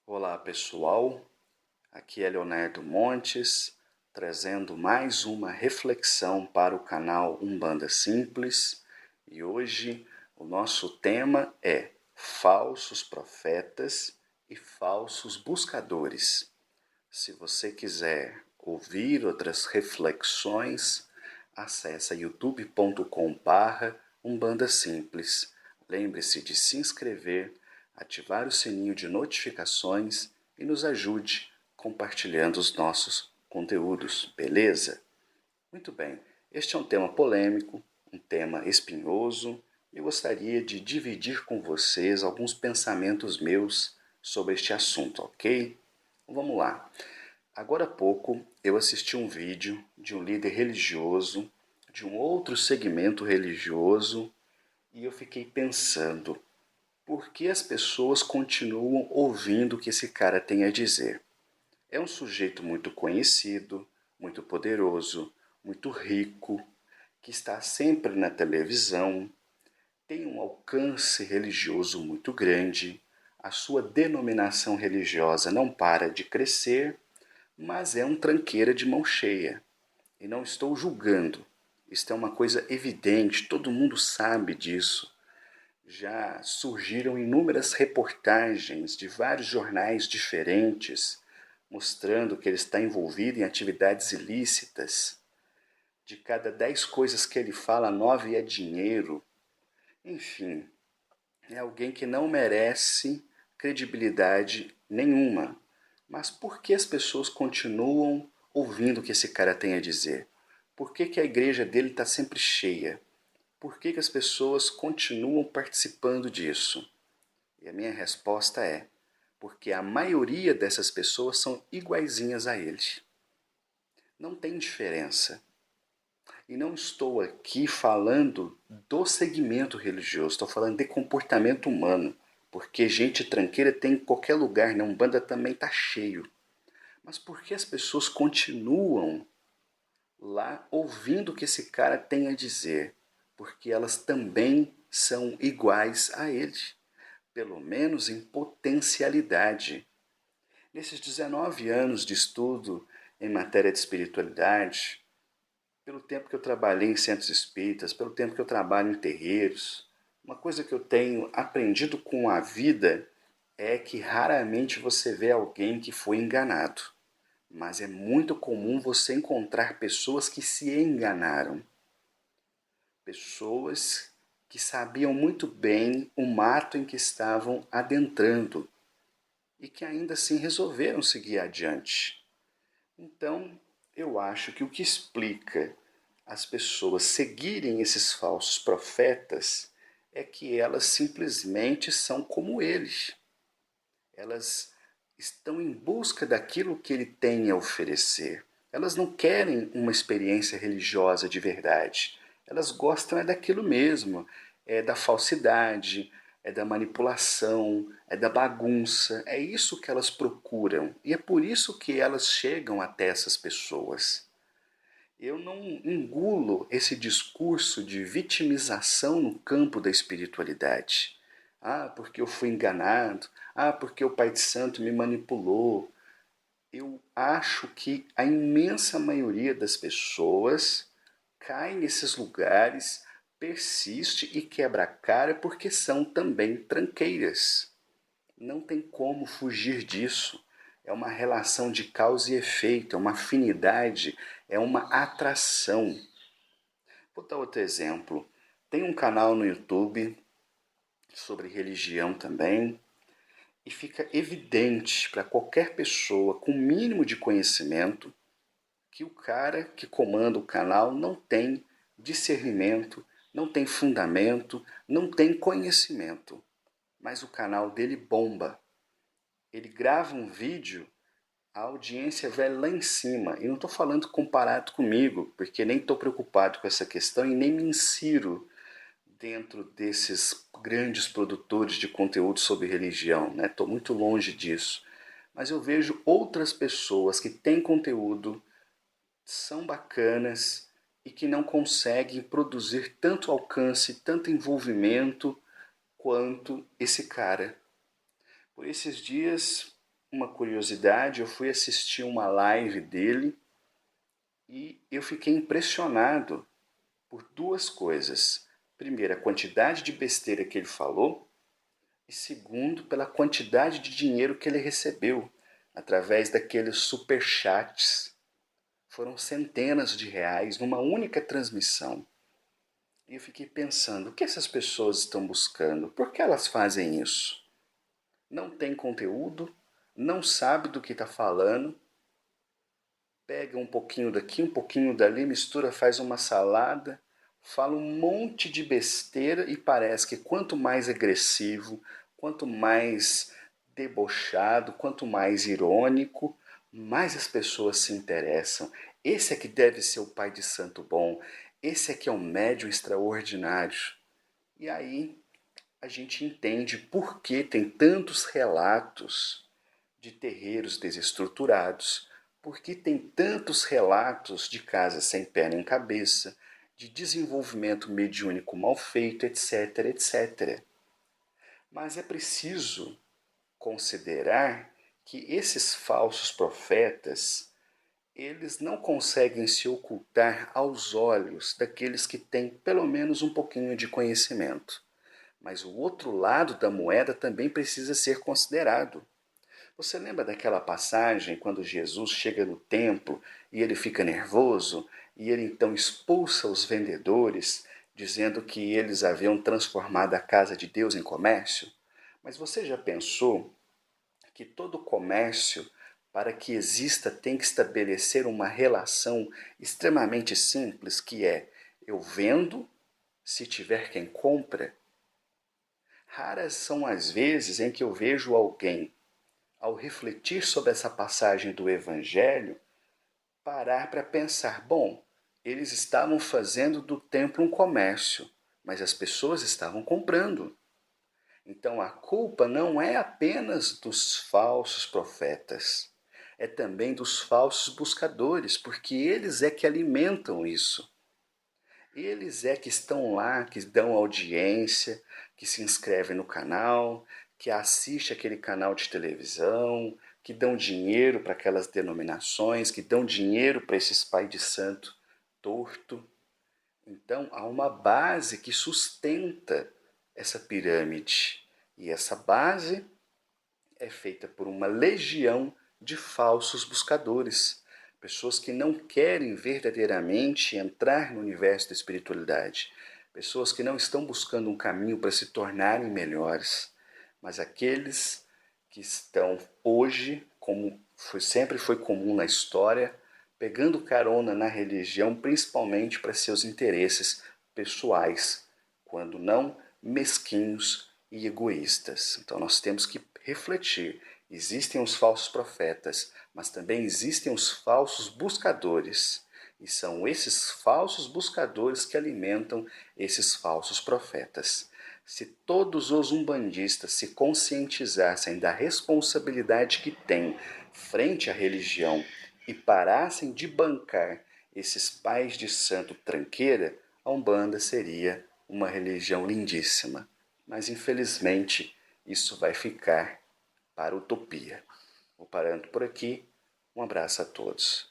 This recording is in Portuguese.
Olá pessoal, aqui é Leonardo Montes, trazendo mais uma reflexão para o canal Umbanda Simples, e hoje o nosso tema é falsos profetas e falsos buscadores. Se você quiser ouvir outras reflexões, acesse youtube.com/Umbanda Simples. Lembre-se de se inscrever, ativar o sininho de notificações e nos ajude compartilhando os nossos conteúdos, beleza? Muito bem, este é um tema polêmico, um tema espinhoso, e eu gostaria de dividir com vocês alguns pensamentos meus sobre este assunto, ok? Vamos lá. Agora há pouco eu assisti um vídeo de um líder religioso, de um outro segmento religioso, e eu fiquei pensando, por que as pessoas continuam ouvindo o que esse cara tem a dizer? É um sujeito muito conhecido, muito poderoso, muito rico, que está sempre na televisão, tem um alcance religioso muito grande, a sua denominação religiosa não para de crescer, mas é um tranqueira de mão cheia. E não estou julgando, isto é uma coisa evidente, todo mundo sabe disso. Já surgiram inúmeras reportagens de vários jornais diferentes mostrando que ele está envolvido em atividades ilícitas. De cada 10 coisas que ele fala, 9 é dinheiro. Enfim, é alguém que não merece credibilidade nenhuma. Mas por que as pessoas continuam ouvindo o que esse cara tem a dizer? Por que a igreja dele está sempre cheia? Por que as pessoas continuam participando disso? E a minha resposta é: porque a maioria dessas pessoas são iguaizinhas a ele. Não tem diferença. E não estou aqui falando do segmento religioso, estou falando de comportamento humano. Porque gente tranqueira tem em qualquer lugar, na Umbanda também está cheio. Mas por que as pessoas continuam lá ouvindo o que esse cara tem a dizer? Porque elas também são iguais a ele, pelo menos em potencialidade. Nesses 19 anos de estudo em matéria de espiritualidade, pelo tempo que eu trabalhei em centros espíritas, pelo tempo que eu trabalho em terreiros, uma coisa que eu tenho aprendido com a vida é que raramente você vê alguém que foi enganado. Mas é muito comum você encontrar pessoas que se enganaram. Pessoas que sabiam muito bem o mato em que estavam adentrando e que ainda assim resolveram seguir adiante. Então, eu acho que o que explica as pessoas seguirem esses falsos profetas é que elas simplesmente são como eles. Elas estão em busca daquilo que ele tem a oferecer. Elas não querem uma experiência religiosa de verdade. Elas gostam daquilo mesmo, é da falsidade, é da manipulação, é da bagunça. É isso que elas procuram. E é por isso que elas chegam até essas pessoas. Eu não engulo esse discurso de vitimização no campo da espiritualidade. Ah, porque eu fui enganado. Ah, porque o Pai de Santo me manipulou. Eu acho que a imensa maioria das pessoas cai nesses lugares, persiste e quebra a cara porque são também tranqueiras. Não tem como fugir disso. É uma relação de causa e efeito, é uma afinidade, é uma atração. Vou dar outro exemplo. Tem um canal no YouTube sobre religião também, e fica evidente para qualquer pessoa com mínimo de conhecimento que o cara que comanda o canal não tem discernimento, não tem fundamento, não tem conhecimento. Mas o canal dele bomba. Ele grava um vídeo, a audiência vai lá em cima. E não estou falando comparado comigo, porque nem estou preocupado com essa questão e nem me insiro dentro desses grandes produtores de conteúdo sobre religião, né? Estou muito longe disso. Mas eu vejo outras pessoas que têm conteúdo, são bacanas e que não conseguem produzir tanto alcance, tanto envolvimento quanto esse cara. Por esses dias uma curiosidade, eu fui assistir uma live dele e eu fiquei impressionado por duas coisas. Primeiro, a quantidade de besteira que ele falou, e segundo, pela quantidade de dinheiro que ele recebeu através daqueles superchats. Foram centenas de reais numa única transmissão. E eu fiquei pensando, o que essas pessoas estão buscando? Por que elas fazem isso? Não tem conteúdo, não sabe do que está falando, pega um pouquinho daqui, um pouquinho dali, mistura, faz uma salada, fala um monte de besteira e parece que quanto mais agressivo, quanto mais debochado, quanto mais irônico, mais as pessoas se interessam. Esse é que deve ser o pai de santo bom, esse é que é um médium extraordinário. E aí a gente entende por que tem tantos relatos de terreiros desestruturados, por que tem tantos relatos de casas sem pé nem cabeça, de desenvolvimento mediúnico mal feito, etc, etc. Mas é preciso considerar que esses falsos profetas, eles não conseguem se ocultar aos olhos daqueles que têm pelo menos um pouquinho de conhecimento. Mas o outro lado da moeda também precisa ser considerado. Você lembra daquela passagem quando Jesus chega no templo e ele fica nervoso e ele então expulsa os vendedores, dizendo que eles haviam transformado a casa de Deus em comércio? Mas você já pensou que todo comércio, para que exista, tem que estabelecer uma relação extremamente simples, que é: eu vendo, se tiver quem compra? Raras são as vezes em que eu vejo alguém, ao refletir sobre essa passagem do Evangelho, parar para pensar: bom, eles estavam fazendo do templo um comércio, mas as pessoas estavam comprando. Então a culpa não é apenas dos falsos profetas, é também dos falsos buscadores, porque eles é que alimentam isso. Eles é que estão lá, que dão audiência, que se inscrevem no canal, que assiste aquele canal de televisão, que dão dinheiro para aquelas denominações, que dão dinheiro para esses pais de santo torto. Então há uma base que sustenta essa pirâmide. E essa base é feita por uma legião de falsos buscadores, pessoas que não querem verdadeiramente entrar no universo da espiritualidade, pessoas que não estão buscando um caminho para se tornarem melhores, mas aqueles que estão hoje, como sempre foi comum na história, pegando carona na religião, principalmente para seus interesses pessoais, quando não mesquinhos e egoístas. Então nós temos que refletir. Existem os falsos profetas, mas também existem os falsos buscadores. E são esses falsos buscadores que alimentam esses falsos profetas. Se todos os umbandistas se conscientizassem da responsabilidade que têm frente à religião e parassem de bancar esses pais de santo tranqueira, a Umbanda seria uma religião lindíssima. Mas infelizmente isso vai ficar para a utopia. Vou parando por aqui. Um abraço a todos.